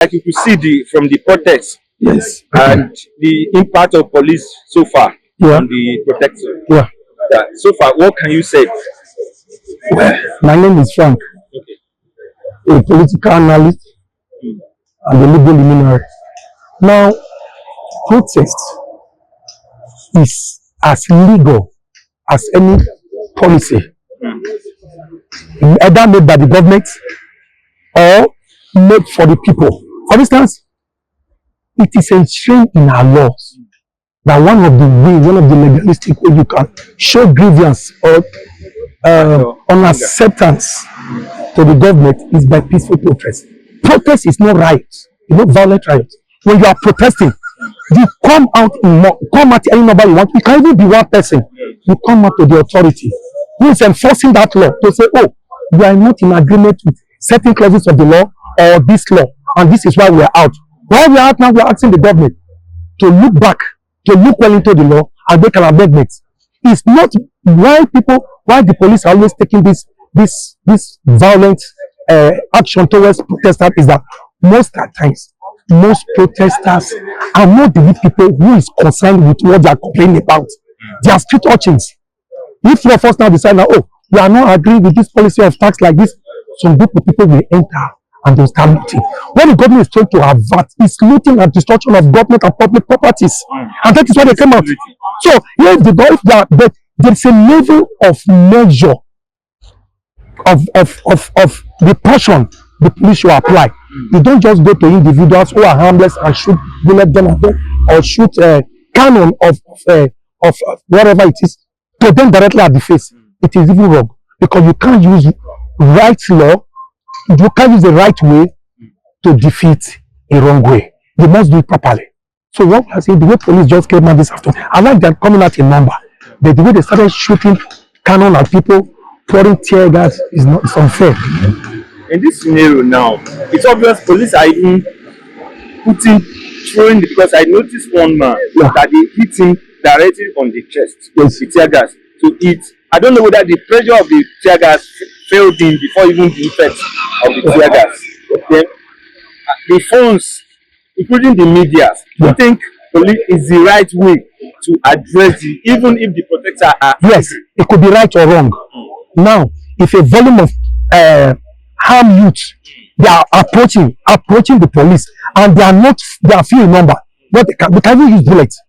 Like you could see from the protest Yes. and the impact of police so far Yeah. on the protection. Yeah. So far, what can you say? Well, my name is Frank, a political analyst and a legal luminary. Now, protest is as legal as any policy, either made by the government or made for the people. For instance, it is enshrined in our laws that one of the legalistic ways you can show grievance or unacceptance to the government is by peaceful protest. Protest is not riot, it's not violent riot. When you are protesting, you come out come at any number you want. You can even be one person. You come out to the authority who is enforcing that law to say, oh, we are not in agreement with certain clauses of the law or this law, and this is why we are out. Why we are out now, we are asking the government to look back, to look well into the law and make an amendment. It's not why the police are always taking this violent action towards protesters is that most at times, most protesters are not the people who is concerned with what they are complaining about. They are street urchins. If one of us now decide now, oh, we are not agreeing with this policy of tax like this, some group of people will enter and they'll start looting. What the government is trying to avert is looting and destruction of government and public properties. And that is why they came out. So here is but there's a level of measure of repression the police should apply. You don't just go to individuals who are harmless and shoot bullet gun at them or shoot cannon of whatever it is to them directly at the face. It is even wrong because you can't use right law, you can't use the right way to defeat a wrong way. You must do it properly. So what I say, the way police just came out this afternoon, I like that coming out in number, but the way they started shooting cannon at people, pouring tear gas is unfair. In this scenario now, it's obvious police are even throwing because I noticed one man that they hit him directly on the chest with tear gas to eat. I don't know whether the pressure of the tear gas failed him before even the effect of the tear gas. Then the phones, including the media, you think police is the right way to address it, even if the protectors are yes, it could be right or wrong. Now, if a volume of harm youth, they are approaching the police and they are few in number, but they can even use bullets.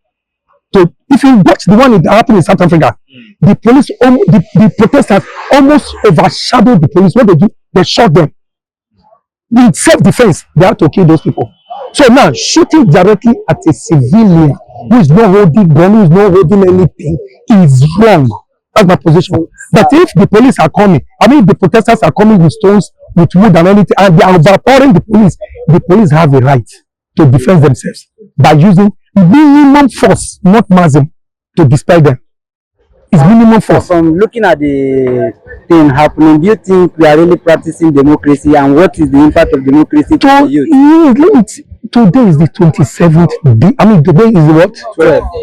So if you watch the one that happened in South Africa, the police, the protesters almost overshadowed the police. What they do, they shot them. In self-defense, they have to kill those people. So now, shooting directly at a civilian who is not holding gun, who is not holding anything, is wrong. That's my position. But if the police are coming, the protesters are coming with stones, with wood and anything, and they are overpowering the police have a right to defend themselves by using minimum force, not maximum, to dispel them. It's minimum force. From looking at the thing happening, do you think we are really practicing democracy, and what is the impact of democracy to the youth? Today is the 27th day. Today is what?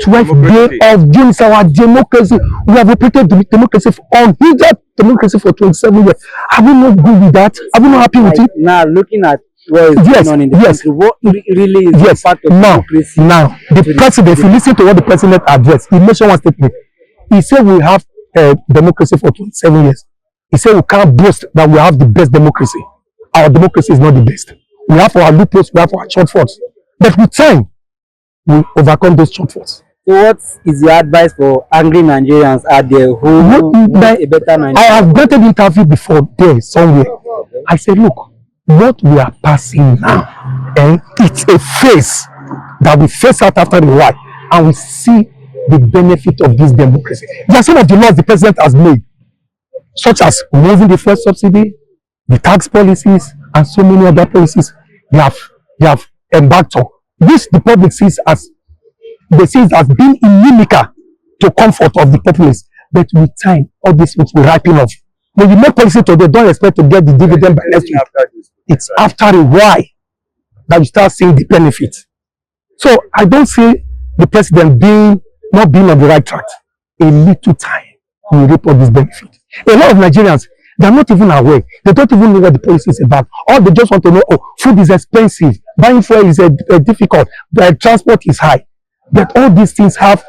12th day of June. It's our democracy. We have operated democracy unhindered democracy for 27 years. Are we not good with that? Are we not happy with it? Now, looking at what is going on in the country, what really is the impact of democracy? Now, the president, if you listen to what the president addressed, he mentioned one statement. He said we have democracy for 27 years. He said we can't boast that we have the best democracy. Our democracy is not the best. We have our loopholes, we have our shortfalls. But with time, we overcome those shortfalls. So what is your advice for angry Nigerians out there who want a better Nigeria? I have gotten an interview before there somewhere. I said, look, what we are passing now, it's a phase that we face out after a while, and we see the benefit of this democracy. There are some of the laws the president has made, such as removing the fuel subsidy, the tax policies, and so many other policies they have embarked on. This the public sees as being inimical to comfort of the populace. But with time, all this will ripen off. When you make policy today, don't expect to get the dividend by next week. It's after a while that you start seeing the benefit. So I don't see the president not being on the right track. A little time will reap all this benefit. A lot of Nigerians, they are not even aware. They don't even know what the policy is about. Or they just want to know, oh, food is expensive. buying fuel is difficult, the transport is high. But all these things have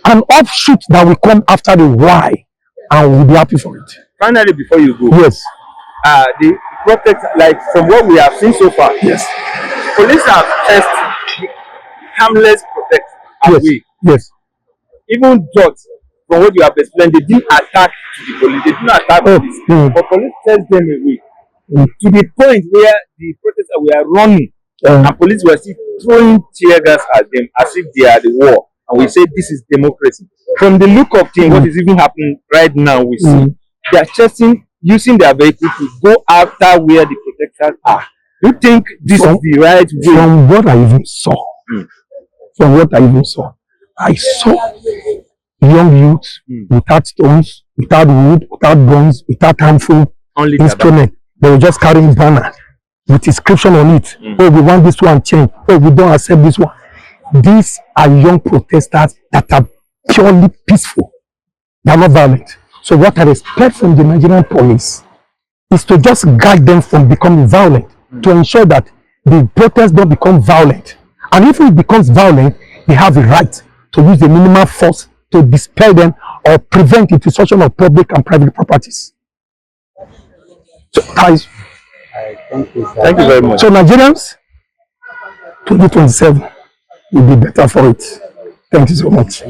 an offshoot that will come after the why, and we'll be happy for it. Finally, before you go, Yes. The protect, like from what we have seen so far, Yes. police have tested the harmless protect away. Yes. Even judges, from what you have explained, they didn't attack the police, they didn't attack police, but police chased them away to the point where the protesters were running and police were still throwing tear gas at them as if they are the war. And we say this is democracy. From the look of things, what is even happening right now, we see they are chasing, using their vehicle to go after where the protesters are. Do you think this is the right way? From what I even saw, I saw young youths without stones, without wood, without guns, without harmful instruments. They were just carrying banner with inscription on it. Oh, we want this one changed. Oh, we don't accept this one. These are young protesters that are purely peaceful. They are not violent. So what I expect from the Nigerian police is to just guide them from becoming violent, to ensure that the protest don't become violent. And if it becomes violent, they have the right to use the minimal force to dispel them or prevent the destruction of public and private properties. So, guys, Thank you, sir. Thank you very much. So Nigerians, 2027 will be better for it. Thank you so much.